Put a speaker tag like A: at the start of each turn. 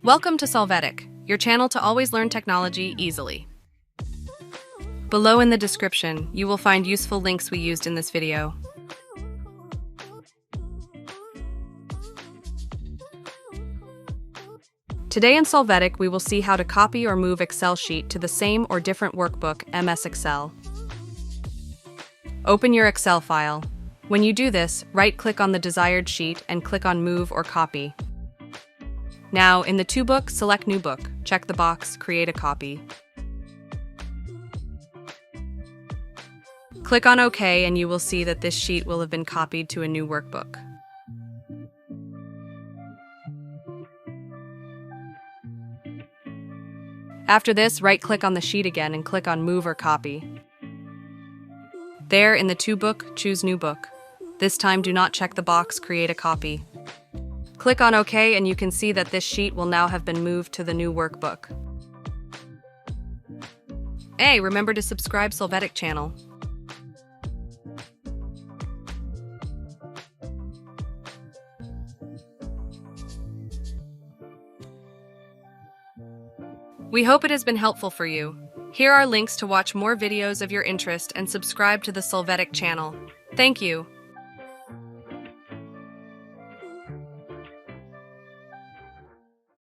A: Welcome to Solvetic, your channel to always learn technology easily. Below in the description, you will find useful links we used in this video. Today in Solvetic, we will see how to copy or move Excel sheet to the same or different workbook, MS Excel. Open your Excel file. When you do this, right-click on the desired sheet and click on Move or Copy. Now, in the To Book, select New Book. Check the box, Create a Copy. Click on OK and you will see that this sheet will have been copied to a new workbook. After this, right-click on the sheet again and click on Move or Copy. There, in the To Book, choose New Book. This time, do not check the box, Create a Copy. Click on OK and you can see that this sheet will now have been moved to the new workbook. Hey, remember to subscribe Solvetic channel. We hope it has been helpful for you. Here are links to watch more videos of your interest and subscribe to the Solvetic channel. Thank you.